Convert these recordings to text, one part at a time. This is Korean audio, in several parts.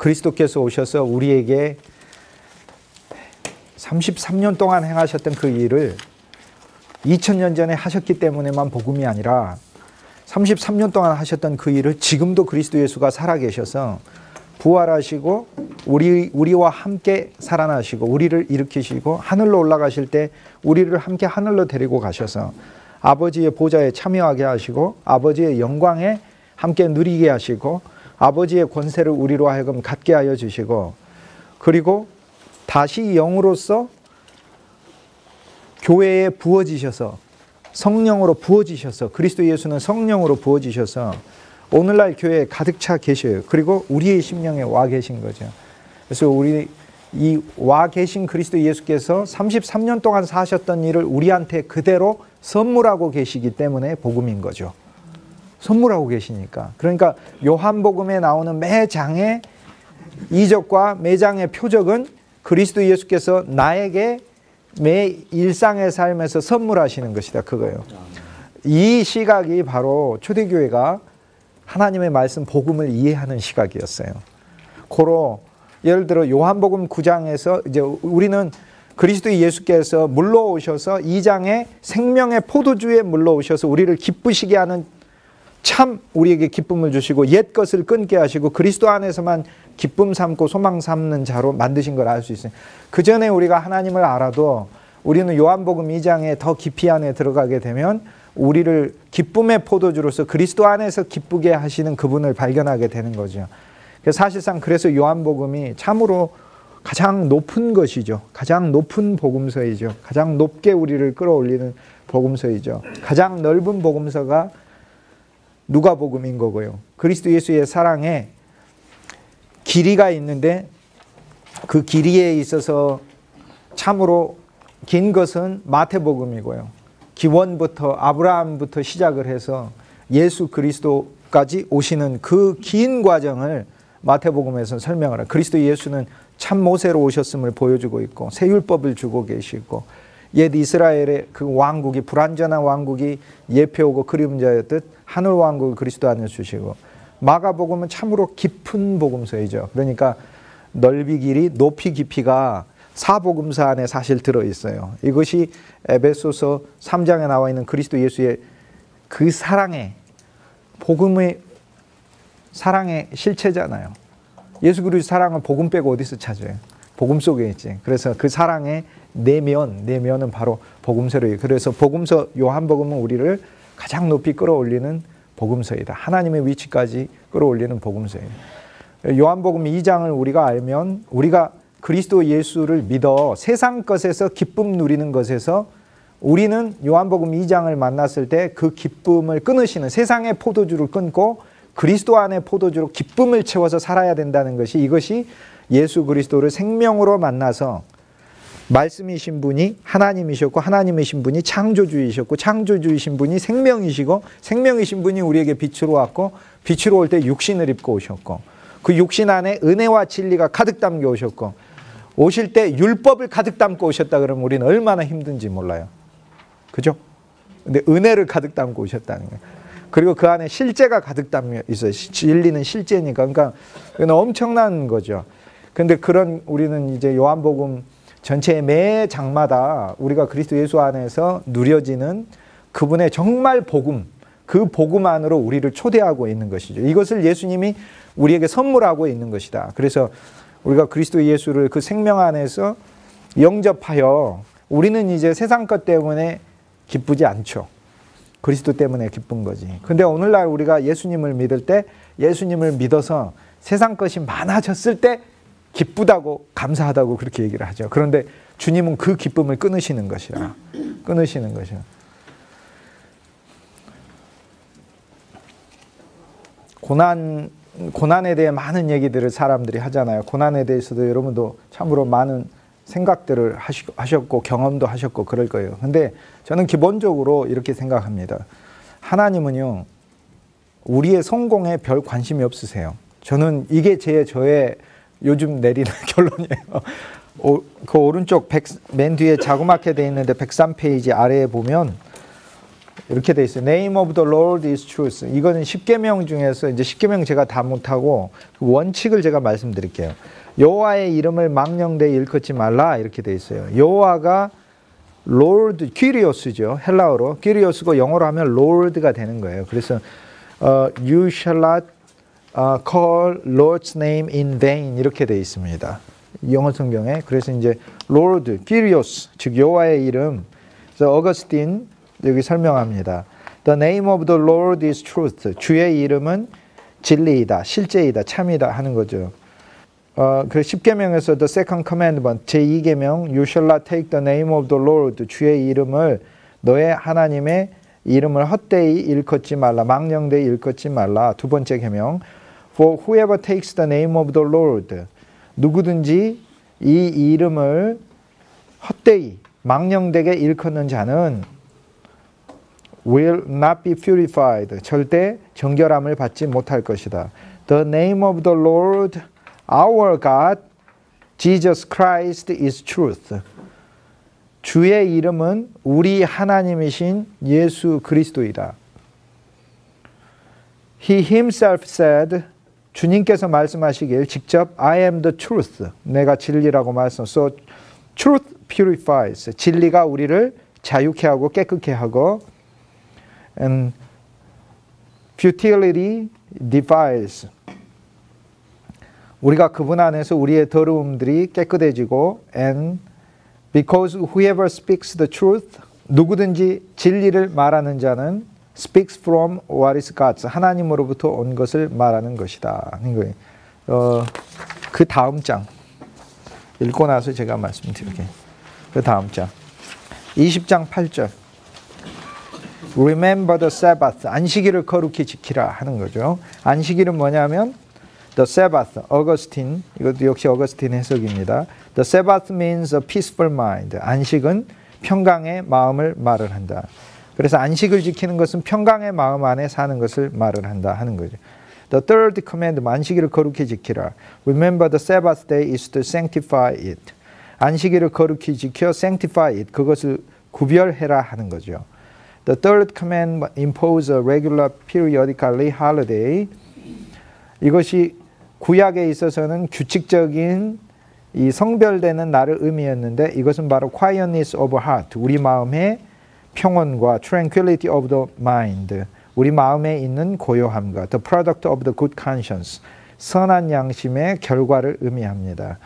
그리스도께서 오셔서 우리에게 33년 동안 행하셨던 그 일을 2000년 전에 하셨기 때문에만 복음이 아니라 33년 동안 하셨던 그 일을 지금도 그리스도 예수가 살아계셔서 부활하시고 우리와 함께 살아나시고 우리를 일으키시고 하늘로 올라가실 때 우리를 함께 하늘로 데리고 가셔서 아버지의 보좌에 참여하게 하시고 아버지의 영광에 함께 누리게 하시고 아버지의 권세를 우리로 하여금 갖게 하여 주시고 그리고 다시 영으로서 교회에 부어지셔서 성령으로 부어지셔서 그리스도 예수는 성령으로 부어지셔서 오늘날 교회에 가득 차 계셔요. 그리고 우리의 심령에 와 계신 거죠. 그래서 우리 이 와 계신 그리스도 예수께서 33년 동안 사셨던 일을 우리한테 그대로 선물하고 계시기 때문에 복음인 거죠. 선물하고 계시니까. 그러니까 요한복음에 나오는 매 장의 이적과 매 장의 표적은 그리스도 예수께서 나에게 매 일상의 삶에서 선물하시는 것이다. 그거예요. 이 시각이 바로 초대교회가 하나님의 말씀 복음을 이해하는 시각이었어요. 고로 예를 들어 요한복음 9장에서 이제 우리는 그리스도 예수께서 물러오셔서 2장에 생명의 포도주에 물러오셔서 우리를 기쁘시게 하는 참 우리에게 기쁨을 주시고 옛 것을 끊게 하시고 그리스도 안에서만 기쁨 삼고 소망 삼는 자로 만드신 걸 알 수 있어요. 그 전에 우리가 하나님을 알아도 우리는 요한복음 2장에 더 깊이 안에 들어가게 되면 우리를 기쁨의 포도주로서 그리스도 안에서 기쁘게 하시는 그분을 발견하게 되는 거죠. 사실상 그래서 요한복음이 참으로 가장 높은 것이죠. 가장 높은 복음서이죠. 가장 높게 우리를 끌어올리는 복음서이죠. 가장 넓은 복음서가 누가복음인 거고요. 그리스도 예수의 사랑에 길이가 있는데 그 길이에 있어서 참으로 긴 것은 마태복음이고요. 기원부터 아브라함부터 시작을 해서 예수 그리스도까지 오시는 그 긴 과정을 마태복음에서 설명을 해요. 그리스도 예수는 참 모세로 오셨음을 보여주고 있고 새 율법을 주고 계시고 옛 이스라엘의 그 왕국이 불완전한 왕국이 예표오고 그림자였듯 하늘 왕국을 그리스도 안에 주시고 마가복음은 참으로 깊은 복음서이죠. 그러니까 넓이 길이 높이 깊이가 사복음서 안에 사실 들어있어요. 이것이 에베소서 3장에 나와 있는 그리스도 예수의 그 사랑의 복음의 사랑의 실체잖아요. 예수 그리스도 사랑은 복음 빼고 어디서 찾아요? 복음 속에 있지. 그래서 그 사랑의 내면은 바로 복음서로. 그래서 복음서 요한복음은 우리를 가장 높이 끌어올리는 복음서이다. 하나님의 위치까지 끌어올리는 복음서예요. 요한복음 2장을 우리가 알면 우리가 그리스도 예수를 믿어 세상 것에서 기쁨 누리는 것에서 우리는 요한복음 2장을 만났을 때 그 기쁨을 끊으시는 세상의 포도주를 끊고 그리스도 안의 포도주로 기쁨을 채워서 살아야 된다는 것이 이것이 예수 그리스도를 생명으로 만나서 말씀이신 분이 하나님이셨고 하나님이신 분이 창조주이셨고 창조주이신 분이 생명이시고 생명이신 분이 우리에게 빛으로 왔고 빛으로 올 때 육신을 입고 오셨고 그 육신 안에 은혜와 진리가 가득 담겨 오셨고 오실 때 율법을 가득 담고 오셨다 그러면 우리는 얼마나 힘든지 몰라요. 그죠? 근데 은혜를 가득 담고 오셨다는 거예요. 그리고 그 안에 실제가 가득 담겨 있어요. 진리는 실제니까. 그러니까 이건 엄청난 거죠. 근데 그런 우리는 이제 요한복음 전체의 매 장마다 우리가 그리스도 예수 안에서 누려지는 그분의 정말 복음, 그 복음 안으로 우리를 초대하고 있는 것이죠. 이것을 예수님이 우리에게 선물하고 있는 것이다. 그래서 우리가 그리스도 예수를 그 생명 안에서 영접하여 우리는 이제 세상 것 때문에 기쁘지 않죠. 그리스도 때문에 기쁜 거지. 근데 오늘날 우리가 예수님을 믿을 때 예수님을 믿어서 세상 것이 많아졌을 때 기쁘다고 감사하다고 그렇게 얘기를 하죠. 그런데 주님은 그 기쁨을 끊으시는 것이라. 끊으시는 것이라. 고난에 대해 많은 얘기들을 사람들이 하잖아요. 고난에 대해서도 여러분도 참으로 많은 생각들을 하셨고 경험도 하셨고 그럴 거예요. 근데 저는 기본적으로 이렇게 생각합니다. 하나님은요, 우리의 성공에 별 관심이 없으세요. 저는 이게 저의 요즘 내리는 결론이에요. 그 오른쪽 맨 뒤에 자그맣게 돼 있는데 103페이지 아래에 보면 이렇게 돼 있어요. Name of the Lord is truth. 이거는 10계명 중에서 이제 10계명 제가 다 못하고 그 원칙을 제가 말씀드릴게요. 여호와의 이름을 망령되이 일컫지 말라 이렇게 돼 있어요. 여호와가 Lord, Kyrios죠. 헬라어로. Kyrios고 영어로 하면 Lord가 되는 거예요. 그래서 You shall not call Lord's name in vain 이렇게 돼 있습니다. 영어 성경에. 그래서 이제 Lord, Kyrios, 즉 여호와의 이름. 그래서 어거스틴 여기 설명합니다. The name of the Lord is truth. 주의 이름은 진리이다, 실제이다, 참이다 하는 거죠. 그래서 10계명에서 the second commandment 제2계명 You shall not take the name of the Lord 주의 이름을 너의 하나님의 이름을 헛되이 일컫지 말라 망령되이 일컫지 말라. 두 번째 계명 For whoever takes the name of the Lord 누구든지 이 이름을 헛되이 망령되게 일컫는 자는 will not be purified 절대 정결함을 받지 못할 것이다. The name of the Lord Our God, Jesus Christ is truth. 주의 이름은 우리 하나님이신 예수 그리스도이다. He himself said, 주님께서 말씀하시길 직접 I am the truth. 내가 진리라고 말씀. So truth purifies. 진리가 우리를 자유케 하고 깨끗게 하고 and futility defiles. 우리가 그분 안에서 우리의 더러움들이 깨끗해지고 and because whoever speaks the truth 누구든지 진리를 말하는 자는 speaks from what is God's 하나님으로부터 온 것을 말하는 것이다. 그 다음 장 읽고 나서 제가 말씀드릴게요. 그 다음 장 20장 8절 Remember the Sabbath 안식일을 거룩히 지키라 하는 거죠. 안식일은 뭐냐면 The Sabbath, 어거스틴, 이것도 역시 어거스틴 해석입니다. The Sabbath means a peaceful mind. 안식은 평강의 마음을 말을 한다. 그래서 안식을 지키는 것은 평강의 마음 안에 사는 것을 말을 한다 하는 거죠. The third commandment, 안식일을 거룩히 지키라. Remember the Sabbath day is to sanctify it. 안식일을 거룩히 지켜 sanctify it, 그것을 구별해라 하는 거죠. The third commandment impose a regular periodically holiday. 이것이 구약에 있어서는 규칙적인 이 성별되는 날을 의미했는데 이것은 바로 quietness of heart, 우리 마음의 평온과 tranquility of the mind, 우리 마음에 있는 고요함과 the product of the good conscience, 선한 양심의 결과를 의미합니다.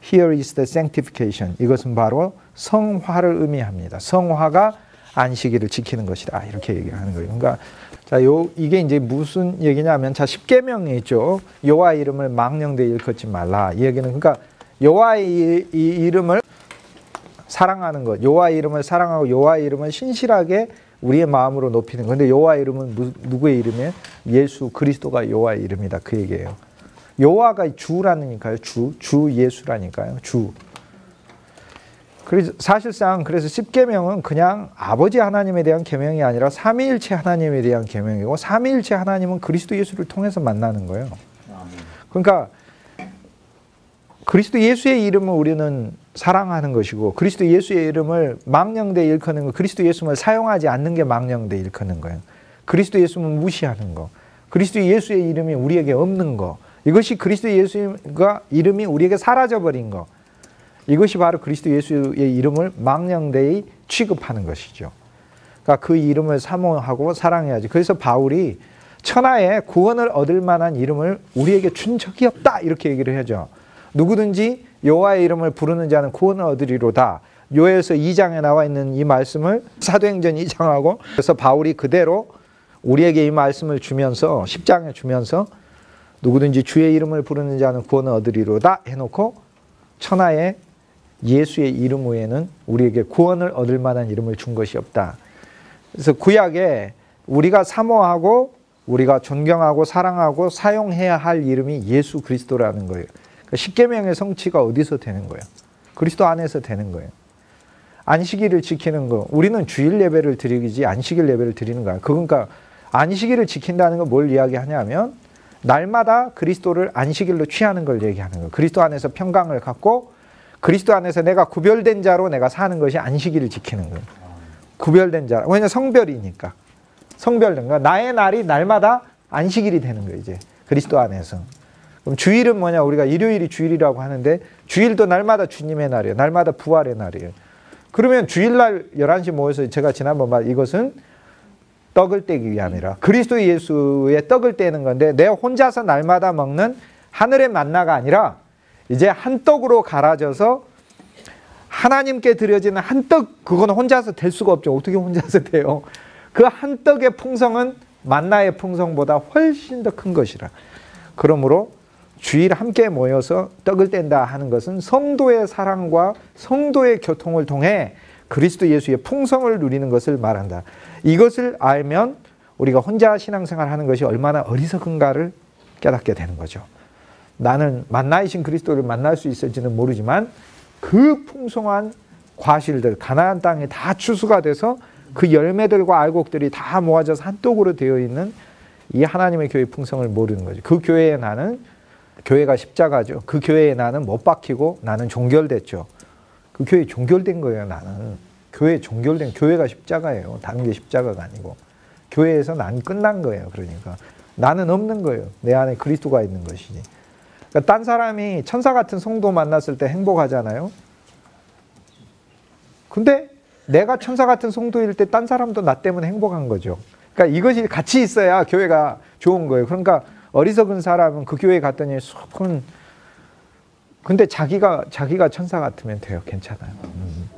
Here is the sanctification, 이것은 바로 성화를 의미합니다. 성화가 안식일을 지키는 것이다 이렇게 얘기하는 거예요. 그러니까 자, 이게 이제 무슨 얘기냐면, 자, 10계명이 있죠. 여호와의 이름을 망령되이 일컫지 말라. 이 얘기는, 그러니까 여호와의 이름을 사랑하는 것, 여호와의 이름을 사랑하고 여호와의 이름을 신실하게 우리의 마음으로 높이는 것. 근데 여호와의 이름은 누구의 이름이에요? 예수 그리스도가 여호와의 이름이다. 그 얘기예요. 여호와가 주라니까요. 주 예수라니까요. 주. 그래서 사실상 그래서 10계명은 그냥 아버지 하나님에 대한 계명이 아니라 삼위일체 하나님에 대한 계명이고 삼위일체 하나님은 그리스도 예수를 통해서 만나는 거예요. 그러니까 그리스도 예수의 이름을 우리는 사랑하는 것이고 그리스도 예수의 이름을 망령되이 일컫는 거, 그리스도 예수를 사용하지 않는 게 망령되이 일컫는 거예요. 그리스도 예수는 무시하는 거, 그리스도 예수의 이름이 우리에게 없는 거, 이것이 그리스도 예수의 이름이 우리에게 사라져버린 거, 이것이 바로 그리스도 예수의 이름을 망령되이 취급하는 것이죠. 그러니까 그 이름을 사모하고 사랑해야지. 그래서 바울이 천하에 구원을 얻을 만한 이름을 우리에게 준 적이 없다 이렇게 얘기를 하죠. 누구든지 여호와의 이름을 부르는 자는 구원을 얻으리로다. 요엘서 2장에 나와 있는 이 말씀을 사도행전 2장하고 그래서 바울이 그대로 우리에게 이 말씀을 주면서 10장에 주면서 누구든지 주의 이름을 부르는 자는 구원을 얻으리로다 해놓고 천하에 예수의 이름 외에는 우리에게 구원을 얻을 만한 이름을 준 것이 없다. 그래서 구약에 우리가 사모하고 우리가 존경하고 사랑하고 사용해야 할 이름이 예수 그리스도라는 거예요. 그러니까 십계명의 성취가 어디서 되는 거예요? 그리스도 안에서 되는 거예요. 안식일을 지키는 거, 우리는 주일 예배를 드리지 안식일 예배를 드리는 거야. 그러니까 안식일을 지킨다는 건 뭘 이야기하냐면 날마다 그리스도를 안식일로 취하는 걸 얘기하는 거예요. 그리스도 안에서 평강을 갖고 그리스도 안에서 내가 구별된 자로 내가 사는 것이 안식일을 지키는 거예요. 구별된 자. 왜냐면 성별이니까. 성별된 거. 나의 날이 날마다 안식일이 되는 거예요, 이제. 그리스도 안에서. 그럼 주일은 뭐냐? 우리가 일요일이 주일이라고 하는데 주일도 날마다 주님의 날이에요. 날마다 부활의 날이에요. 그러면 주일날 11시 모여서 제가 지난번 말 이것은 떡을 떼기 위함이라. 그리스도 예수의 떡을 떼는 건데 내 혼자서 날마다 먹는 하늘의 만나가 아니라 이제 한 떡으로 갈아져서 하나님께 드려지는 한 떡, 그거는 혼자서 될 수가 없죠. 어떻게 혼자서 돼요? 그 한 떡의 풍성은 만나의 풍성보다 훨씬 더 큰 것이라. 그러므로 주일 함께 모여서 떡을 뗀다 하는 것은 성도의 사랑과 성도의 교통을 통해 그리스도 예수의 풍성을 누리는 것을 말한다. 이것을 알면 우리가 혼자 신앙생활 하는 것이 얼마나 어리석은가를 깨닫게 되는 거죠. 나는 만나이신 그리스도를 만날 수 있을지는 모르지만 그 풍성한 과실들, 가나안 땅에 다 추수가 돼서 그 열매들과 알곡들이 다 모아져서 한 떡으로 되어 있는 이 하나님의 교회의 풍성을 모르는 거죠. 그 교회에 나는, 교회가 십자가죠. 그 교회에 나는 못 박히고 나는 종결됐죠. 그 교회 종결된 거예요, 나는. 교회 종결된, 교회가 십자가예요. 다른 게 십자가가 아니고. 교회에서 난 끝난 거예요, 그러니까. 나는 없는 거예요. 내 안에 그리스도가 있는 것이지. 그러니까 딴 사람이 천사 같은 성도 만났을 때 행복하잖아요. 근데 내가 천사 같은 성도일 때 딴 사람도 나 때문에 행복한 거죠. 그러니까 이것이 같이 있어야 교회가 좋은 거예요. 그러니까 어리석은 사람은 그 교회 갔더니 속은 근데 자기가 천사 같으면 돼요. 괜찮아요.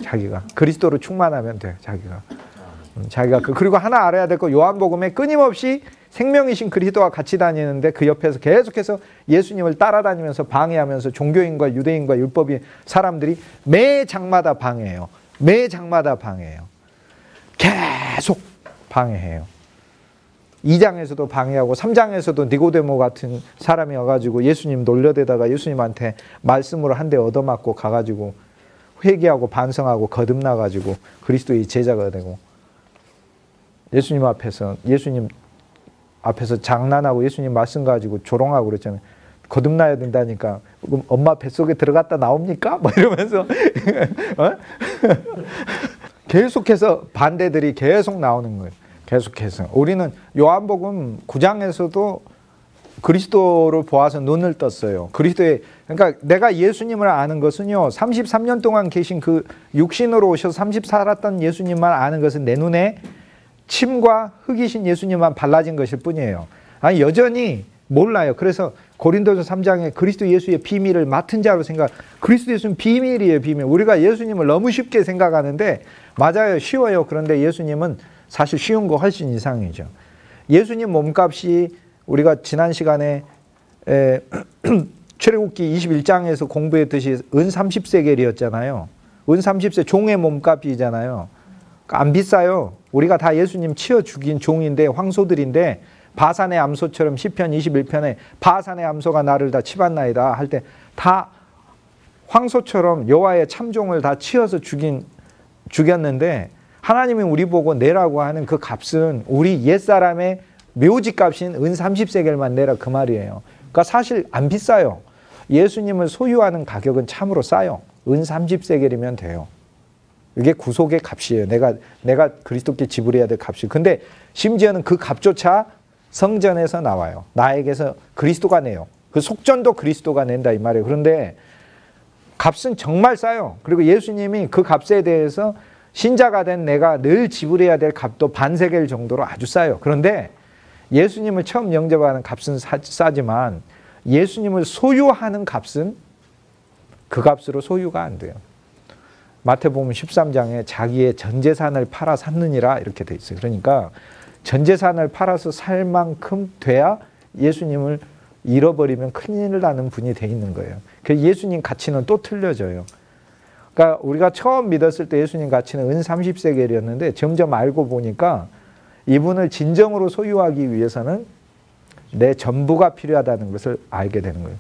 자기가 그리스도로 충만하면 돼요. 자기가 그리고 하나 알아야 될 거, 요한복음에 끊임없이 생명이신 그리스도와 같이 다니는데 그 옆에서 계속해서 예수님을 따라다니면서 방해하면서 종교인과 유대인과 율법인 사람들이 매 장마다 방해해요. 매 장마다 방해해요. 계속 방해해요. 2장에서도 방해하고 3장에서도 니고데모 같은 사람이 와가지고 예수님 놀려대다가 예수님한테 말씀으로 한 대 얻어맞고 가가지고 회개하고 반성하고 거듭나가지고 그리스도의 제자가 되고, 예수님 앞에서 장난하고 예수님 말씀 가지고 조롱하고 그랬잖아요. 거듭나야 된다니까. 그럼 엄마 뱃속에 들어갔다 나옵니까? 뭐 이러면서 어? 계속해서 반대들이 계속 나오는 거예요. 계속해서. 우리는 요한복음 9장에서도 그리스도를 보아서 눈을 떴어요. 그러니까 내가 예수님을 아는 것은요, 33년 동안 계신 그 육신으로 오셔서 30 살았던 예수님만 아는 것은 내 눈에 침과 흙이신 예수님만 발라진 것일 뿐이에요. 아니, 여전히 몰라요. 그래서 고린도서 3장에 그리스도 예수의 비밀을 맡은 자로 그리스도 예수는 비밀이에요, 비밀. 우리가 예수님을 너무 쉽게 생각하는데, 맞아요, 쉬워요. 그런데 예수님은 사실 쉬운 거 훨씬 이상이죠. 예수님 몸값이 우리가 지난 시간에 출애굽기 21장에서 공부했듯이 은 30세겔이었잖아요. 은 30세 종의 몸값이잖아요. 안 비싸요. 우리가 다 예수님 치어 죽인 종인데, 황소들인데, 바산의 암소처럼 시편 21편에 바산의 암소가 나를 다 치봤나이다 할 때 다 황소처럼 여호와의 참종을 다 치어서 죽였는데, 하나님이 우리 보고 내라고 하는 그 값은 우리 옛사람의 묘지값인 은 30세겔만 내라, 그 말이에요. 그러니까 사실 안 비싸요. 예수님을 소유하는 가격은 참으로 싸요. 은 30세겔이면 돼요. 이게 구속의 값이에요. 내가 그리스도께 지불해야 될 값이. 근데 심지어는 그 값조차 성전에서 나와요. 나에게서 그리스도가 내요. 그 속전도 그리스도가 낸다 이 말이에요. 그런데 값은 정말 싸요. 그리고 예수님이 그 값에 대해서 신자가 된 내가 늘 지불해야 될 값도 반세겔 정도로 아주 싸요. 그런데 예수님을 처음 영접하는 값은 싸지만 예수님을 소유하는 값은 그 값으로 소유가 안 돼요. 마태복음 13장에 자기의 전 재산을 팔아 샀느니라 이렇게 돼 있어요. 그러니까 전 재산을 팔아서 살 만큼 돼야 예수님을 잃어버리면 큰일 나는 분이 돼 있는 거예요. 그 예수님 가치는 또 틀려져요. 그러니까 우리가 처음 믿었을 때 예수님 가치는 은 30세겔이었는데 점점 알고 보니까 이분을 진정으로 소유하기 위해서는 내 전부가 필요하다는 것을 알게 되는 거예요.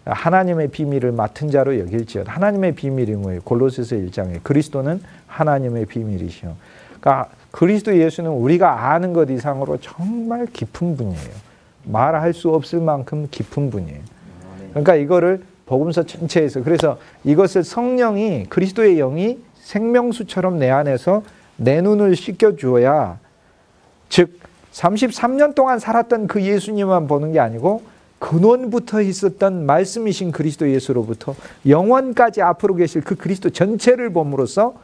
하나님의 비밀을 맡은 자로 여길지어다. 하나님의 비밀이 뭐예요? 골로새서 1장에 그리스도는 하나님의 비밀이시오. 그러니까 그리스도 예수는 우리가 아는 것 이상으로 정말 깊은 분이에요. 말할 수 없을 만큼 깊은 분이에요. 그러니까 이거를 복음서 전체에서, 그래서 이것을 성령이, 그리스도의 영이 생명수처럼 내 안에서 내 눈을 씻겨주어야, 즉 33년 동안 살았던 그 예수님만 보는 게 아니고 근원부터 있었던 말씀이신 그리스도 예수로부터 영원까지 앞으로 계실 그 그리스도 전체를 봄으로써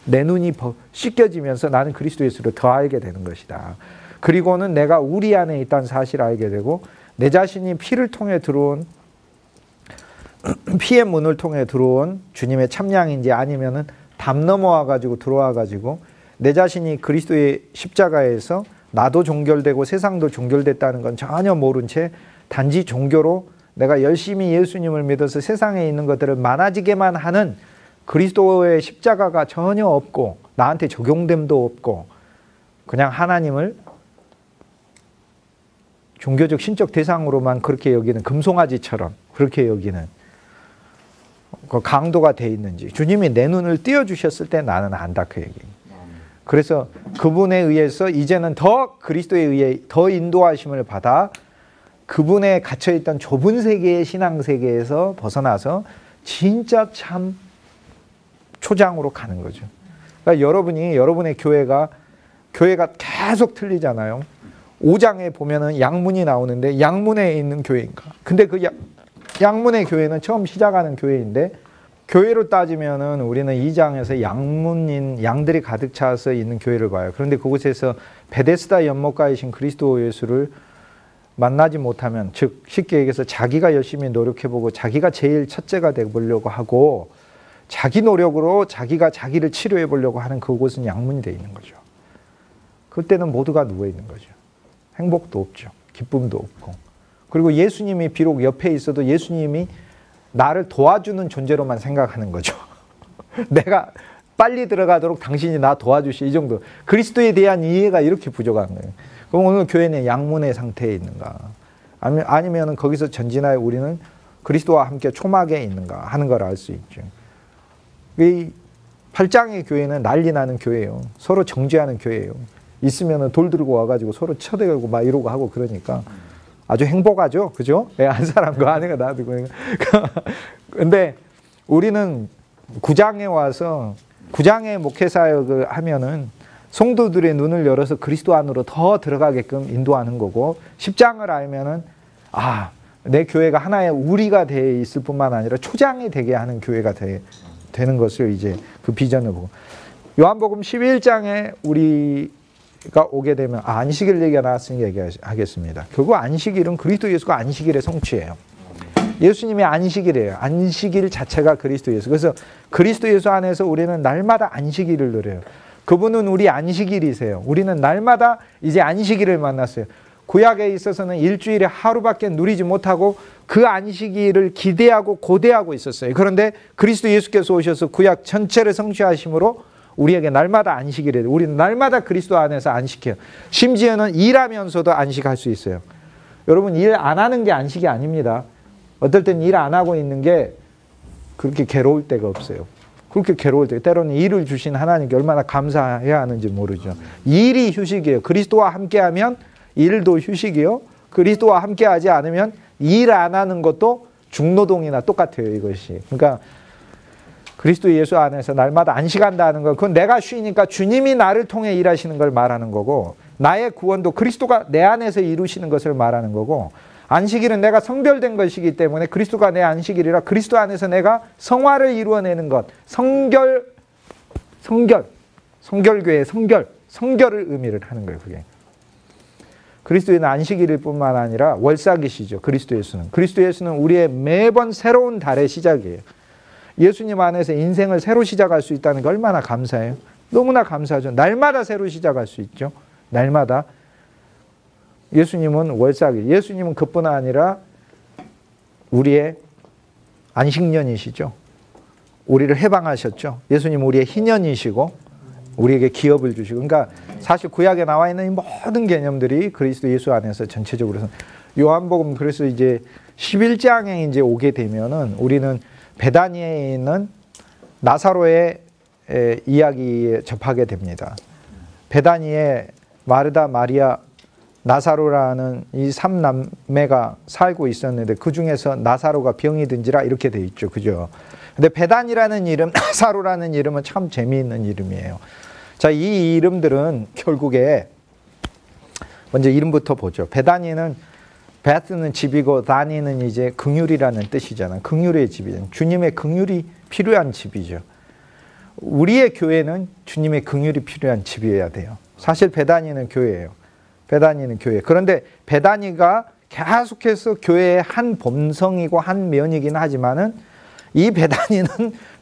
내 눈이 씻겨지면서 나는 그리스도 예수를 더 알게 되는 것이다. 그리고는 내가 우리 안에 있다는 사실을 알게 되고, 내 자신이 피를 통해 들어온, 피의 문을 통해 들어온 주님의 참양인지 아니면은 담 넘어와 가지고 들어와 가지고 내 자신이 그리스도의 십자가에서 나도 종결되고 세상도 종결됐다는 건 전혀 모른 채 단지 종교로 내가 열심히 예수님을 믿어서 세상에 있는 것들을 많아지게만 하는 그리스도의 십자가가 전혀 없고 나한테 적용됨도 없고 그냥 하나님을 종교적 신적 대상으로만 그렇게 여기는, 금송아지처럼 그렇게 여기는 그 강도가 돼 있는지 주님이 내 눈을 띄워주셨을 때 나는 안다, 그 얘기. 그래서 그분에 의해서 이제는 더 그리스도에 의해 더 인도하심을 받아 그분에 갇혀있던 좁은 세계의 신앙세계에서 벗어나서 진짜 참 초장으로 가는 거죠. 그러니까 여러분의 교회가 계속 틀리잖아요. 5장에 보면은 양문이 나오는데 양문에 있는 교회인가? 근데 그 양문의 교회는 처음 시작하는 교회인데, 교회로 따지면은 우리는 2장에서 양문인 양들이 가득 차서 있는 교회를 봐요. 그런데 그곳에서 베데스다 연못가이신 그리스도 예수를 만나지 못하면, 즉 쉽게 얘기해서 자기가 열심히 노력해보고 자기가 제일 첫째가 되보려고 하고 자기 노력으로 자기가 자기를 치료해 보려고 하는 그곳은 양문이 되어 있는 거죠. 그때는 모두가 누워 있는 거죠. 행복도 없죠. 기쁨도 없고. 그리고 예수님이 비록 옆에 있어도 예수님이 나를 도와주는 존재로만 생각하는 거죠. 내가 빨리 들어가도록 당신이 나 도와주시, 이 정도. 그리스도에 대한 이해가 이렇게 부족한 거예요. 그럼 오늘 교회는 양문의 상태에 있는가? 아니면 거기서 전진하여 우리는 그리스도와 함께 초막에 있는가 하는 걸 알 수 있죠. 이 8장의 교회는 난리 나는 교회예요. 서로 정죄하는 교회예요. 있으면 돌 들고 와가지고 서로 쳐대고 막 이러고 하고 그러니까 아주 행복하죠. 그죠? 한 사람과 아내가 놔두고. 근데 우리는 9장에 와서 9장의 목회사역을 하면은 성도들의 눈을 열어서 그리스도 안으로 더 들어가게끔 인도하는 거고, 10장을 알면은 내 교회가 하나의 우리가 되어 있을 뿐만 아니라 초장이 되게 하는 교회가 되는 것을 이제 그 비전을 보고, 요한복음 11장에 우리가 오게 되면 안식일 얘기가 나왔으니 얘기하겠습니다. 결국 안식일은 그리스도 예수가 안식일의 성취예요. 예수님이 안식일이에요. 안식일 자체가 그리스도 예수. 그래서 그리스도 예수 안에서 우리는 날마다 안식일을 누려요. 그분은 우리 안식일이세요. 우리는 날마다 이제 안식일을 만났어요. 구약에 있어서는 일주일에 하루밖에 누리지 못하고 그 안식일을 기대하고 고대하고 있었어요. 그런데 그리스도 예수께서 오셔서 구약 전체를 성취하심으로 우리에게 날마다 안식일이에요. 우리는 날마다 그리스도 안에서 안식해요. 심지어는 일하면서도 안식할 수 있어요. 여러분, 일 안 하는 게 안식이 아닙니다. 어떨 땐 일 안 하고 있는 게 그렇게 괴로울 때가 없어요. 그렇게 괴로울 때, 때로는 일을 주신 하나님께 얼마나 감사해야 하는지 모르죠. 일이 휴식이에요. 그리스도와 함께하면 일도 휴식이요. 그리스도와 함께하지 않으면 일 안 하는 것도 중노동이나 똑같아요, 이것이. 그러니까 그리스도 예수 안에서 날마다 안식한다는 건 그건 내가 쉬니까 주님이 나를 통해 일하시는 걸 말하는 거고, 나의 구원도 그리스도가 내 안에서 이루시는 것을 말하는 거고, 안식일은 내가 성별된 것이기 때문에 그리스도가 내 안식일이라 그리스도 안에서 내가 성화를 이루어내는 것, 성결교회의 성결을 의미를 하는 거예요. 그게 그리스도의 안식일일 뿐만 아니라 월삭이시죠. 그리스도 예수는 우리의 매번 새로운 달의 시작이에요. 예수님 안에서 인생을 새로 시작할 수 있다는 게 얼마나 감사해요. 너무나 감사하죠. 날마다 새로 시작할 수 있죠. 날마다. 예수님은 월삭이, 예수님은 그뿐 아니라 우리의 안식년이시죠. 우리를 해방하셨죠. 예수님은 우리의 희년이시고 우리에게 기업을 주시고, 그러니까 사실 구약에 나와 있는 이 모든 개념들이 그리스도 예수 안에서 전체적으로, 요한복음 그래서 이제 11장에 이제 오게 되면은 우리는 베다니에 있는 나사로의 이야기에 접하게 됩니다. 베다니에 마르다, 마리아, 나사로라는 이 3남매가 살고 있었는데 그 중에서 나사로가 병이 든지라 이렇게 돼 있죠. 그죠? 근데 베단이라는 이름, 나사로라는 이름은 참 재미있는 이름이에요. 자, 이 이름들은 결국에 먼저 이름부터 보죠. 베다니는 베스는 집이고 다니는 이제 긍휼이라는 뜻이잖아요. 긍휼의 집이잖아요. 주님의 긍휼이 필요한 집이죠. 우리의 교회는 주님의 긍휼이 필요한 집이어야 돼요. 사실 베다니는 교회예요. 베다니는 교회. 그런데 베다니가 계속해서 교회의 한 본성이고 한 면이긴 하지만은 이 베다니는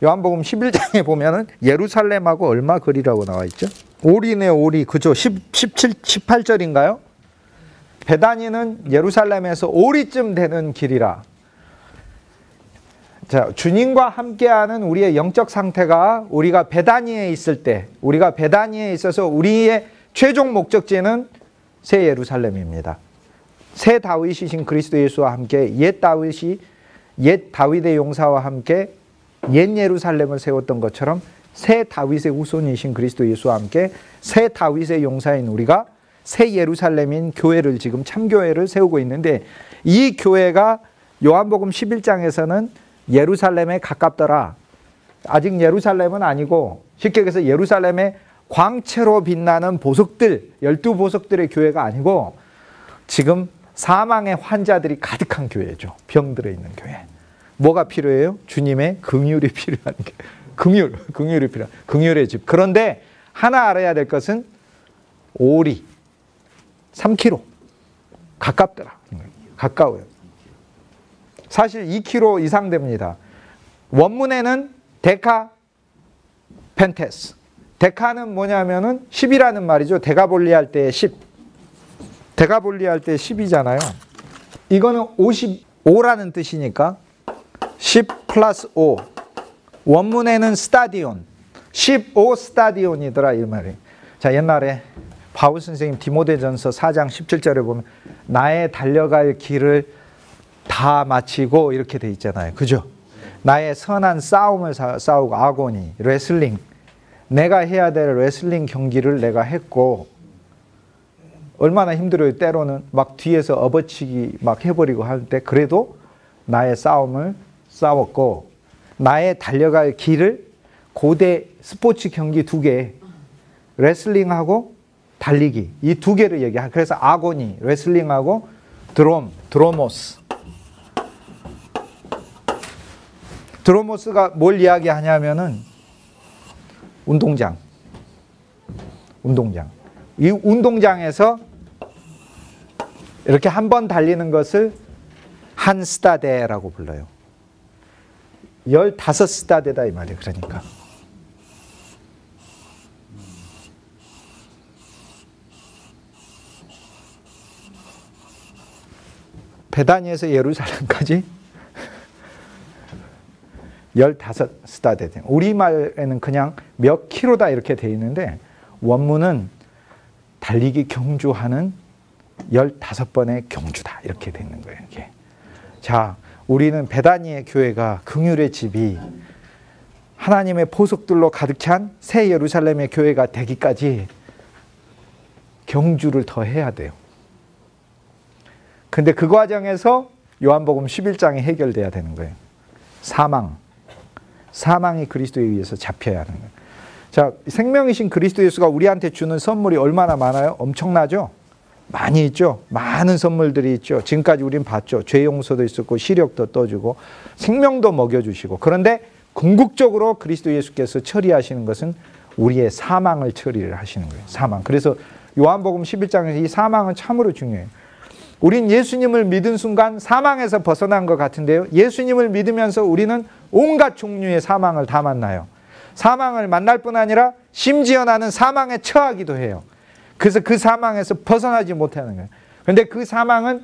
요한복음 11장에 보면은 예루살렘하고 얼마 거리라고 나와 있죠? 오리네, 오리. 그죠? 18절인가요? 베다니는 예루살렘에서 오리쯤 되는 길이라. 자, 주님과 함께하는 우리의 영적 상태가 우리가 베다니에 있을 때, 우리가 베다니에 있어서 우리의 최종 목적지는 새 예루살렘입니다. 새 다윗이신 그리스도 예수와 함께 옛 다윗의 용사와 함께 옛 예루살렘을 세웠던 것처럼 새 다윗의 후손이신 그리스도 예수와 함께 새 다윗의 용사인 우리가 새 예루살렘인 교회를 지금 참교회를 세우고 있는데, 이 교회가 요한복음 11장에서는 예루살렘에 가깝더라. 아직 예루살렘은 아니고 쉽게 얘기해서 예루살렘의 광채로 빛나는 보석들, 12보석들의 교회가 아니고 지금 사망의 환자들이 가득한 교회죠. 병들어 있는 교회. 뭐가 필요해요? 주님의 긍휼이 필요한 교회. 긍휼이 필요한 긍휼의 집. 그런데 하나 알아야 될 것은 오리 3km 가깝더라. 가까워요. 사실 2km 이상 됩니다. 원문에는 데카 펜테스. 데카는 뭐냐면은 10이라는 말이죠. 데가볼리 할 때 10. 데가볼리 할 때 10이잖아요. 이거는 55라는 뜻이니까 10 플러스 5. 원문에는 스타디온. 15 스타디온이더라 이 말이. 자, 옛날에 바울 선생님 디모데전서 4장 17절에 보면 나의 달려갈 길을 다 마치고 이렇게 돼 있잖아요. 그죠? 나의 선한 싸움을 싸우고 아고니, 레슬링. 내가 해야 될 레슬링 경기를 내가 했고, 얼마나 힘들어요. 때로는 막 뒤에서 업어치기 막 해버리고 할 때 그래도 나의 싸움을 싸웠고, 나의 달려갈 길을 고대 스포츠 경기 2개, 레슬링하고 달리기 이 2개를 얘기해. 그래서 아고니, 레슬링하고 드로모스. 드로모스가 뭘 이야기하냐면은 운동장. 이 운동장에서 이렇게 한 번 달리는 것을 한 스타데라고 불러요. 15스타데다 이 말이에요. 그러니까. 베다니에서 예루살렘까지 15스타데. 우리말에는 그냥 몇 킬로다 이렇게 돼 있는데 원문은 달리기 경주하는 15번의 경주다 이렇게 돼 있는 거예요. 이게. 자, 우리는 베다니의 교회가 긍휼의 집이 하나님의 보석들로 가득 찬 새 예루살렘의 교회가 되기까지 경주를 더 해야 돼요. 근데 그 과정에서 요한복음 11장이 해결돼야 되는 거예요. 사망이 그리스도에 의해서 잡혀야 하는 거예요. 자, 생명이신 그리스도 예수가 우리한테 주는 선물이 얼마나 많아요? 엄청나죠? 많이 있죠. 많은 선물들이 있죠. 지금까지 우린 봤죠. 죄 용서도 있었고 시력도 떠주고 생명도 먹여주시고. 그런데 궁극적으로 그리스도 예수께서 처리하시는 것은 우리의 사망을 처리를 하시는 거예요. 사망. 그래서 요한복음 11장에서 이 사망은 참으로 중요해요. 우린 예수님을 믿은 순간 사망에서 벗어난 것 같은데요. 예수님을 믿으면서 우리는 온갖 종류의 사망을 다 만나요. 사망을 만날 뿐 아니라 심지어 나는 사망에 처하기도 해요. 그래서 그 사망에서 벗어나지 못하는 거예요. 그런데 그 사망은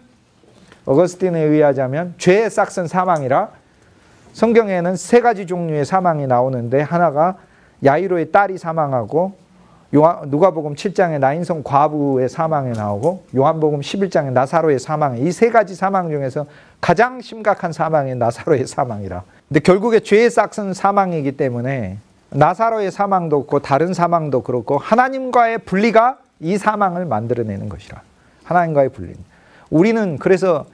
어거스틴에 의하자면 죄의 싹슨 사망이라 성경에는 3가지 종류의 사망이 나오는데 하나가 야이로의 딸이 사망하고 누가복음 7장에 나인성 과부의 사망에 나오고 요한복음 11장에 나사로의 사망, 이 3가지 사망 중에서 가장 심각한 사망이 나사로의 사망이라. 근데 결국에 죄의 싹슨 사망이기 때문에 나사로의 사망도 없고 다른 사망도 그렇고 하나님과의 분리가 이 사망을 만들어내는 것이라. 하나님과의 분리. 우리는 그래서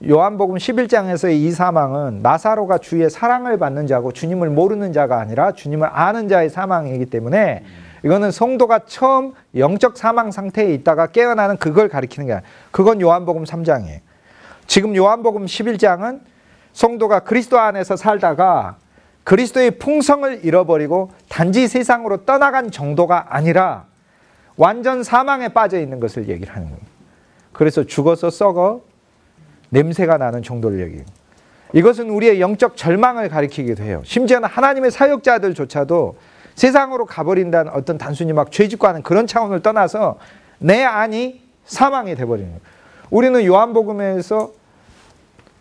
요한복음 11장에서의 이 사망은 나사로가 주의 사랑을 받는 자고 주님을 모르는 자가 아니라 주님을 아는 자의 사망이기 때문에 이거는 성도가 처음 영적 사망 상태에 있다가 깨어나는 그걸 가리키는 게 아니에요. 그건 요한복음 3장이에요. 지금 요한복음 11장은 성도가 그리스도 안에서 살다가 그리스도의 풍성을 잃어버리고 단지 세상으로 떠나간 정도가 아니라 완전 사망에 빠져 있는 것을 얘기를 하는 거예요. 그래서 죽어서 썩어 냄새가 나는 정도를 얘기해요. 이것은 우리의 영적 절망을 가리키기도 해요. 심지어는 하나님의 사역자들조차도 세상으로 가버린다는 어떤 단순히 막 죄짓고 하는 그런 차원을 떠나서 내 안이 사망이 돼버리는 거예요. 우리는 요한복음에서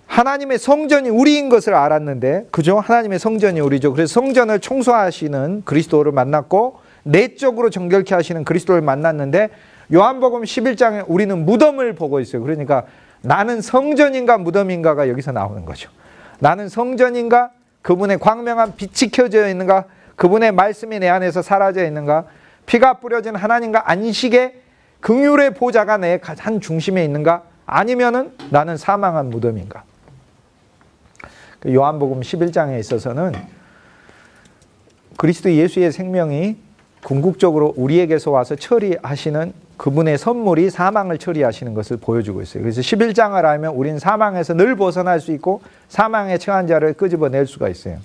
하나님의 성전이 우리인 것을 알았는데, 그죠? 하나님의 성전이 우리죠. 그래서 성전을 청소하시는 그리스도를 만났고 내적으로 정결케 하시는 그리스도를 만났는데, 요한복음 11장에 우리는 무덤을 보고 있어요. 그러니까 나는 성전인가 무덤인가가 여기서 나오는 거죠. 나는 성전인가, 그분의 광명한 빛이 켜져 있는가, 그분의 말씀이 내 안에서 사라져 있는가, 피가 뿌려진 하나님과 안식의 긍휼의 보좌가 내 한 중심에 있는가, 아니면은 나는 사망한 무덤인가. 요한복음 11장에 있어서는 그리스도 예수의 생명이 궁극적으로 우리에게서 와서 처리하시는 그분의 선물이 사망을 처리하시는 것을 보여주고 있어요. 그래서 11장을 알면 우리는 사망에서 늘 벗어날 수 있고 사망에 처한 자를 끄집어낼 수가 있어요.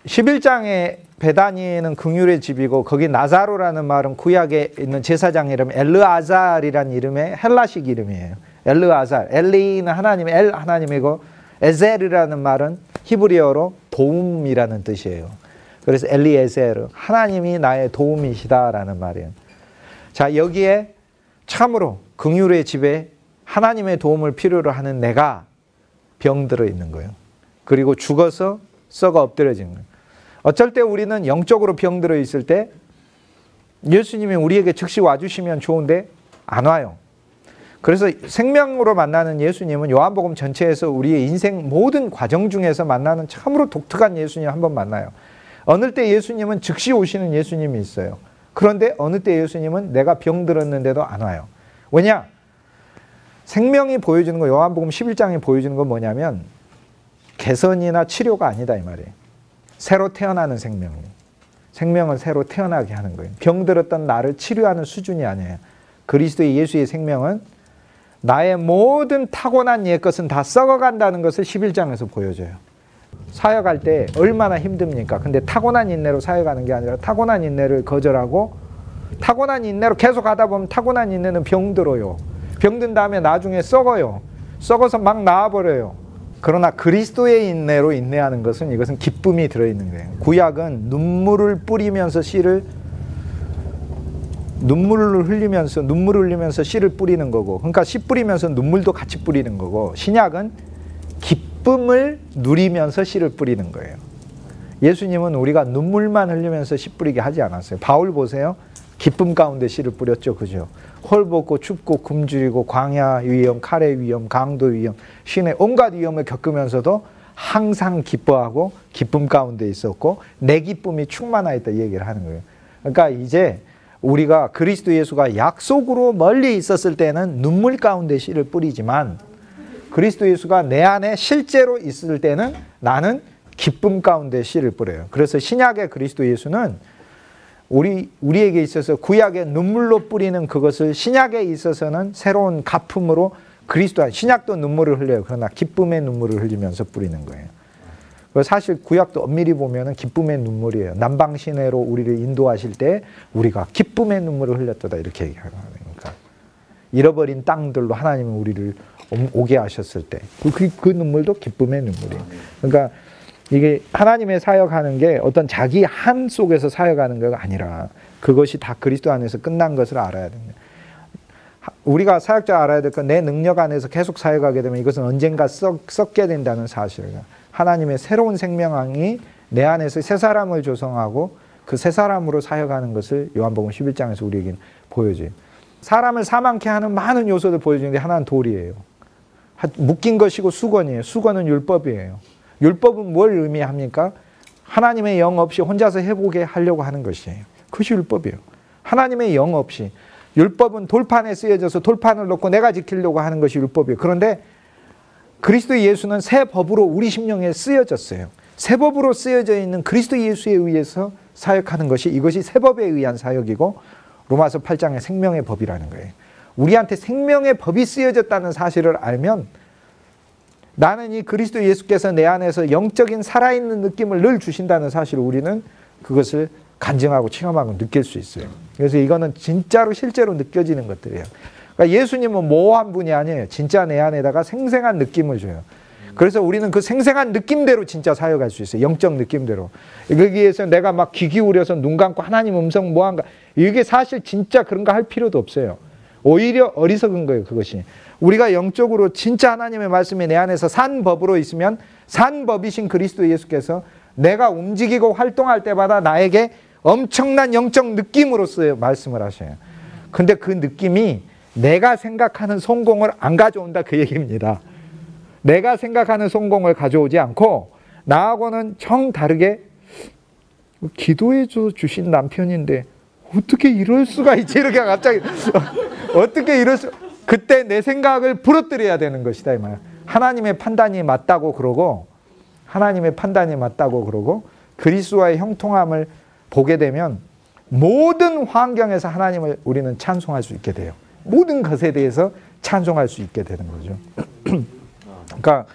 11장의 베다니는 긍휼의 집이고, 거기 나사로라는 말은 구약에 있는 제사장 이름 엘르아잘이라는 이름의 헬라식 이름이에요. 엘르아잘, 엘리는 하나님, 엘 하나님이고, 에셀이라는 말은 히브리어로 도움이라는 뜻이에요. 그래서 엘리에셀, 하나님이 나의 도움이시다라는 말이에요. 자, 여기에 참으로 긍휼의 집에 하나님의 도움을 필요로 하는 내가 병들어 있는 거예요. 그리고 죽어서 썩어 엎드려지는 거예요. 어쩔 때 우리는 영적으로 병들어 있을 때 예수님이 우리에게 즉시 와주시면 좋은데 안 와요. 그래서 생명으로 만나는 예수님은 요한복음 전체에서 우리의 인생 모든 과정 중에서 만나는 참으로 독특한 예수님 한번 만나요. 어느 때 예수님은 즉시 오시는 예수님이 있어요. 그런데 어느 때 예수님은 내가 병들었는데도 안 와요. 왜냐? 생명이 보여주는 거, 요한복음 11장이 보여주는 건 뭐냐면 개선이나 치료가 아니다 이 말이에요. 새로 태어나는 생명이에요. 생명을 새로 태어나게 하는 거예요. 병들었던 나를 치료하는 수준이 아니에요. 그리스도의 예수의 생명은 나의 모든 타고난 옛것은 다 썩어간다는 것을 11장에서 보여줘요. 사역할 때 얼마나 힘듭니까? 근데 타고난 인내로 사역하는 게 아니라 타고난 인내를 거절하고 타고난 인내로 계속 하다 보면 타고난 인내는 병들어요. 병든 다음에 나중에 썩어요. 썩어서 막 나와버려요. 그러나 그리스도의 인내로 인내하는 것은 이것은 기쁨이 들어있는 거예요. 구약은 눈물을 뿌리면서 눈물을 흘리면서 씨를 뿌리는 거고, 그러니까 씨 뿌리면서 눈물도 같이 뿌리는 거고, 신약은 기쁨을 누리면서 씨를 뿌리는 거예요. 예수님은 우리가 눈물만 흘리면서 씨 뿌리게 하지 않았어요. 바울 보세요. 기쁨 가운데 씨를 뿌렸죠. 그죠? 헐벗고 춥고 굶주리고 광야 위험, 칼의 위험, 강도 위험, 신의 온갖 위험을 겪으면서도 항상 기뻐하고 기쁨 가운데 있었고 내 기쁨이 충만하였다 이 얘기를 하는 거예요. 그러니까 이제 우리가 그리스도 예수가 약속으로 멀리 있었을 때는 눈물 가운데 씨를 뿌리지만 그리스도 예수가 내 안에 실제로 있을 때는 나는 기쁨 가운데 씨를 뿌려요. 그래서 신약의 그리스도 예수는 우리에게 있어서 구약의 눈물로 뿌리는 그것을 신약에 있어서는 새로운 가품으로 그리스도, 신약도 눈물을 흘려요. 그러나 기쁨의 눈물을 흘리면서 뿌리는 거예요. 사실 구약도 엄밀히 보면 기쁨의 눈물이에요. 남방신해로 우리를 인도하실 때 우리가 기쁨의 눈물을 흘렸다 이렇게 얘기하는 거니까. 잃어버린 땅들로 하나님은 우리를 오게 하셨을 때 그 눈물도 기쁨의 눈물이에요. 그러니까 이게 하나님의 사역하는 게 어떤 자기 한 속에서 사역하는 게 아니라 그것이 다 그리스도 안에서 끝난 것을 알아야 됩니다. 우리가 사역자 알아야 될 건 내 능력 안에서 계속 사역하게 되면 이것은 언젠가 썩게 된다는 사실을, 하나님의 새로운 생명이 내 안에서 새 사람을 조성하고 그 새 사람으로 사역하는 것을 요한복음 11장에서 우리에게 보여줘요. 사람을 사망케 하는 많은 요소들 보여주는데 하나는 돌이에요. 묶인 것이고 수건이에요. 수건은 율법이에요. 율법은 뭘 의미합니까? 하나님의 영 없이 혼자서 해보게 하려고 하는 것이에요. 그것이 율법이에요. 하나님의 영 없이. 율법은 돌판에 쓰여져서 돌판을 놓고 내가 지키려고 하는 것이 율법이에요. 그런데 그리스도 예수는 새 법으로 우리 심령에 쓰여졌어요. 새 법으로 쓰여져 있는 그리스도 예수에 의해서 사역하는 것이 이것이 새 법에 의한 사역이고 로마서 8장의 생명의 법이라는 거예요. 우리한테 생명의 법이 쓰여졌다는 사실을 알면 나는 이 그리스도 예수께서 내 안에서 영적인 살아있는 느낌을 늘 주신다는 사실을 우리는 그것을 간증하고 체험하고 느낄 수 있어요. 그래서 이거는 진짜로 실제로 느껴지는 것들이에요. 그러니까 예수님은 모호한 분이 아니에요. 진짜 내 안에다가 생생한 느낌을 줘요. 그래서 우리는 그 생생한 느낌대로 진짜 사역할 수 있어요. 영적 느낌대로. 여기에서 내가 막 귀 기울여서 눈 감고 하나님 음성 뭐한가 이게 사실 진짜 그런 거 할 필요도 없어요. 오히려 어리석은 거예요. 그것이. 우리가 영적으로 진짜 하나님의 말씀이 내 안에서 산 법으로 있으면 산 법이신 그리스도 예수께서 내가 움직이고 활동할 때마다 나에게 엄청난 영적 느낌으로서 말씀을 하셔요. 근데 그 느낌이 내가 생각하는 성공을 안 가져온다 그 얘기입니다. 내가 생각하는 성공을 가져오지 않고 나하고는 정다르게 기도해 주신 남편인데 어떻게 이럴 수가 있지? 이렇게 갑자기 어떻게 이럴 수 그때 내 생각을 부러뜨려야 되는 것이다 이 말. 하나님의 판단이 맞다고 그러고 하나님의 판단이 맞다고 그러고 그리스도와의 형통함을 보게 되면 모든 환경에서 하나님을 우리는 찬송할 수 있게 돼요. 모든 것에 대해서 찬송할 수 있게 되는 거죠. 그러니까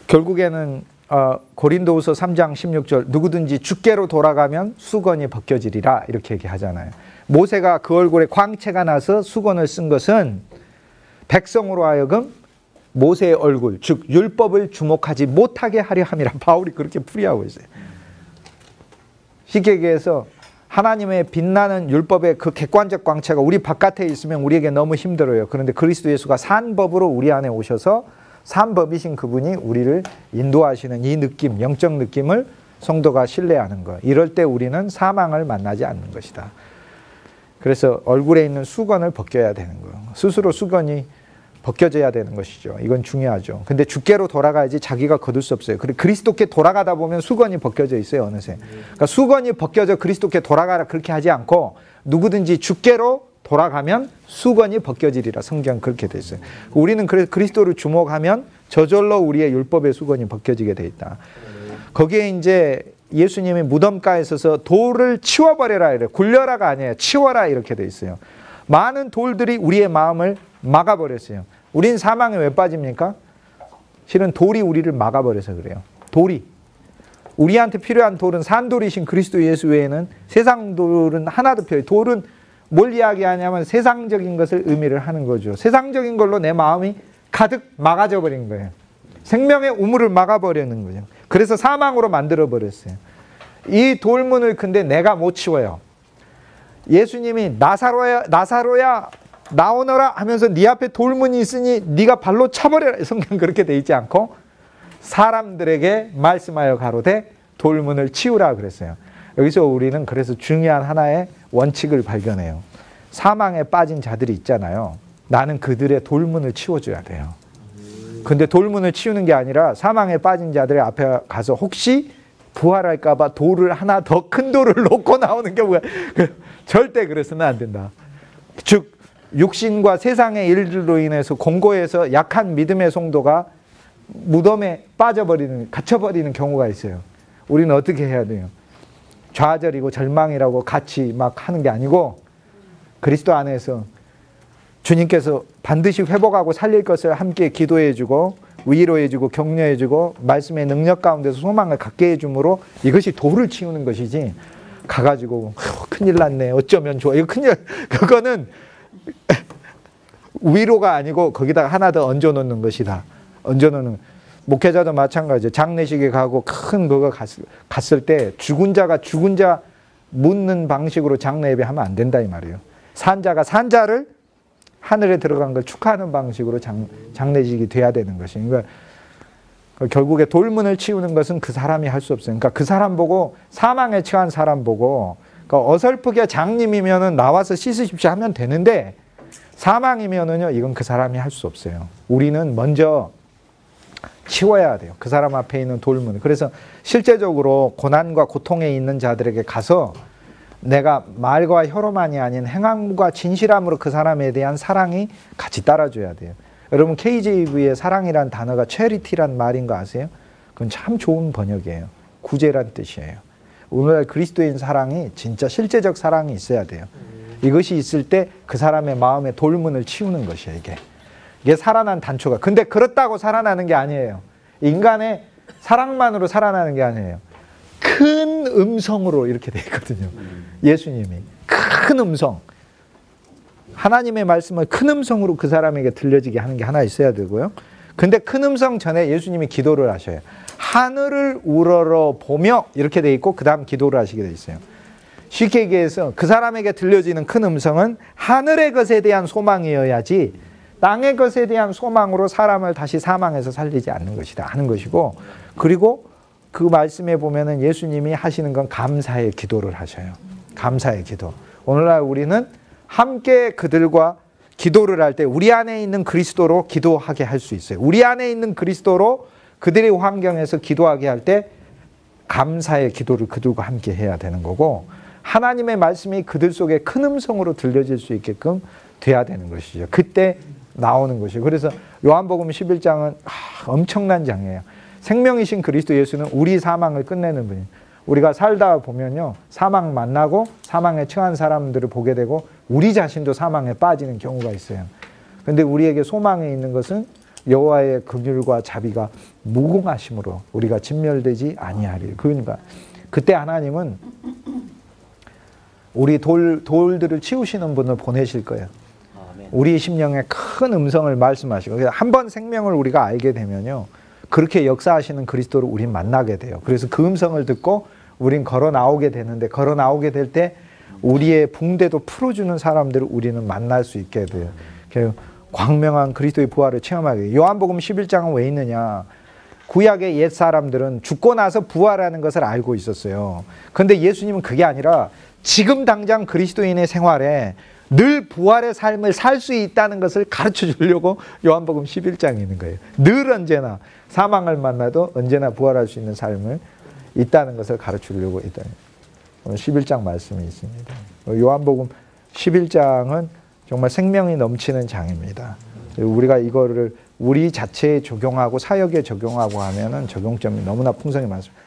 결국에는 고린도후서 3장 16절 누구든지 주께로 돌아가면 수건이 벗겨지리라 이렇게 얘기하잖아요. 모세가 그 얼굴에 광채가 나서 수건을 쓴 것은 백성으로 하여금 모세의 얼굴 즉 율법을 주목하지 못하게 하려 함이라 바울이 그렇게 풀이하고 있어요. 쉽게 얘기해서 하나님의 빛나는 율법의 그 객관적 광채가 우리 바깥에 있으면 우리에게 너무 힘들어요. 그런데 그리스도 예수가 산 법으로 우리 안에 오셔서 산 법이신 그분이 우리를 인도하시는 이 느낌, 영적 느낌을 성도가 신뢰하는 것. 이럴 때 우리는 사망을 만나지 않는 것이다. 그래서 얼굴에 있는 수건을 벗겨야 되는 거예요. 스스로 수건이 벗겨져야 되는 것이죠. 이건 중요하죠. 근데 주께로 돌아가야지 자기가 거둘 수 없어요. 그리스도께 돌아가다 보면 수건이 벗겨져 있어요. 어느새. 그러니까 수건이 벗겨져 그리스도께 돌아가라 그렇게 하지 않고 누구든지 주께로 돌아가면 수건이 벗겨지리라. 성경 그렇게 돼 있어요. 우리는 그래서 그리스도를 주목하면 저절로 우리의 율법의 수건이 벗겨지게 돼 있다. 거기에 이제 예수님이 무덤가에 서서 돌을 치워버려라 이래. 굴려라가 아니에요. 치워라 이렇게 돼 있어요. 많은 돌들이 우리의 마음을 막아버렸어요. 우린 사망에 왜 빠집니까? 실은 돌이 우리를 막아버려서 그래요. 돌이. 우리한테 필요한 돌은 산돌이신 그리스도 예수 외에는 세상 돌은 하나도 필요해요. 돌은 뭘 이야기하냐면 세상적인 것을 의미를 하는 거죠. 세상적인 걸로 내 마음이 가득 막아져 버린 거예요. 생명의 우물을 막아버리는 거죠. 그래서 사망으로 만들어버렸어요. 이 돌문을 근데 내가 못 치워요. 예수님이 나사로야 나오너라 하면서 네 앞에 돌문이 있으니 네가 발로 차버려라. 성경 그렇게 돼 있지 않고 사람들에게 말씀하여 가로되 돌문을 치우라 그랬어요. 여기서 우리는 그래서 중요한 하나의 원칙을 발견해요. 사망에 빠진 자들이 있잖아요. 나는 그들의 돌문을 치워줘야 돼요. 근데 돌문을 치우는 게 아니라 사망에 빠진 자들의 앞에 가서 혹시 부활할까 봐 돌을 하나 더 큰 돌을 놓고 나오는 경우가 절대 그래서는 안 된다. 즉 육신과 세상의 일들로 인해서 공고해서 약한 믿음의 성도가 무덤에 갇혀버리는 경우가 있어요. 우리는 어떻게 해야 돼요? 좌절이고 절망이라고 같이 막 하는 게 아니고 그리스도 안에서 주님께서 반드시 회복하고 살릴 것을 함께 기도해주고 위로해주고 격려해주고 말씀의 능력 가운데서 소망을 갖게 해줌으로 이것이 돌을 치우는 것이지 가가지고 큰일 났네 어쩌면 좋아 이거 큰일 그거는 위로가 아니고 거기다가 하나 더 얹어놓는 것이다. 얹어놓는 목회자도 마찬가지죠. 장례식에 가고 큰 그거 갔을 때 죽은 자가 죽은 자 묻는 방식으로 장례 예배하면 안 된다 이 말이에요. 산자가 산자를 하늘에 들어간 걸 축하하는 방식으로 장례식이 돼야 되는 것이. 그러니까 결국에 돌문을 치우는 것은 그 사람이 할 수 없어요. 그러니까 그 사람 보고 사망에 처한 사람 보고 그러니까 어설프게 장님이면은 나와서 씻으십시오 하면 되는데 사망이면은요 이건 그 사람이 할 수 없어요. 우리는 먼저 치워야 돼요. 그 사람 앞에 있는 돌문. 그래서 실제적으로 고난과 고통에 있는 자들에게 가서 내가 말과 혀로만이 아닌 행함과 진실함으로 그 사람에 대한 사랑이 같이 따라줘야 돼요. 여러분 KJV의 사랑이란 단어가 체리티란 말인 거 아세요? 그건 참 좋은 번역이에요. 구제란 뜻이에요. 오늘날 그리스도인 사랑이 진짜 실제적 사랑이 있어야 돼요. 이것이 있을 때 그 사람의 마음의 돌문을 치우는 것이에요. 이게 살아난 단초가. 근데 그렇다고 살아나는 게 아니에요. 인간의 사랑만으로 살아나는 게 아니에요. 큰 음성으로 이렇게 돼 있거든요. 예수님이 큰 음성, 하나님의 말씀을 큰 음성으로 그 사람에게 들려지게 하는 게 하나 있어야 되고요. 근데 큰 음성 전에 예수님이 기도를 하셔요. 하늘을 우러러 보며 이렇게 돼 있고 그 다음 기도를 하시게 돼 있어요. 쉽게 얘기해서 그 사람에게 들려지는 큰 음성은 하늘의 것에 대한 소망이어야지 땅의 것에 대한 소망으로 사람을 다시 사망에서 살리지 않는 것이다 하는 것이고, 그리고 그 말씀에 보면은 예수님이 하시는 건 감사의 기도를 하셔요. 감사의 기도. 오늘날 우리는 함께 그들과 기도를 할 때 우리 안에 있는 그리스도로 기도하게 할 수 있어요. 우리 안에 있는 그리스도로 그들의 환경에서 기도하게 할 때 감사의 기도를 그들과 함께 해야 되는 거고, 하나님의 말씀이 그들 속에 큰 음성으로 들려질 수 있게끔 돼야 되는 것이죠. 그때 나오는 것이죠. 그래서 요한복음 11장은 엄청난 장이에요. 생명이신 그리스도 예수는 우리 사망을 끝내는 분이에요. 우리가 살다 보면요, 사망 만나고 사망에 처한 사람들을 보게 되고 우리 자신도 사망에 빠지는 경우가 있어요. 그런데 우리에게 소망이 있는 것은 여호와의 긍휼과 자비가 무궁하심으로 우리가 진멸되지 아니하리라. 그러니까 그때 하나님은 우리 돌들을 치우시는 분을 보내실 거예요. 우리 심령에 큰 음성을 말씀하시고, 한 번 생명을 우리가 알게 되면요, 그렇게 역사하시는 그리스도를 우린 만나게 돼요. 그래서 그 음성을 듣고 우린 걸어 나오게 되는데, 걸어 나오게 될 때 우리의 붕대도 풀어주는 사람들을 우리는 만날 수 있게 돼요. 광명한 그리스도의 부활을 체험하게 돼요. 요한복음 11장은 왜 있느냐? 구약의 옛 사람들은 죽고 나서 부활하는 것을 알고 있었어요. 그런데 예수님은 그게 아니라 지금 당장 그리스도인의 생활에 늘 부활의 삶을 살 수 있다는 것을 가르쳐 주려고 요한복음 11장에 있는 거예요. 늘 언제나 사망을 만나도 언제나 부활할 수 있는 삶을 있다는 것을 가르쳐 주려고 있다는 11장 말씀이 있습니다. 요한복음 11장은 정말 생명이 넘치는 장입니다. 우리가 이거를 우리 자체에 적용하고 사역에 적용하고 하면은 적용점이 너무나 풍성히 많습니다.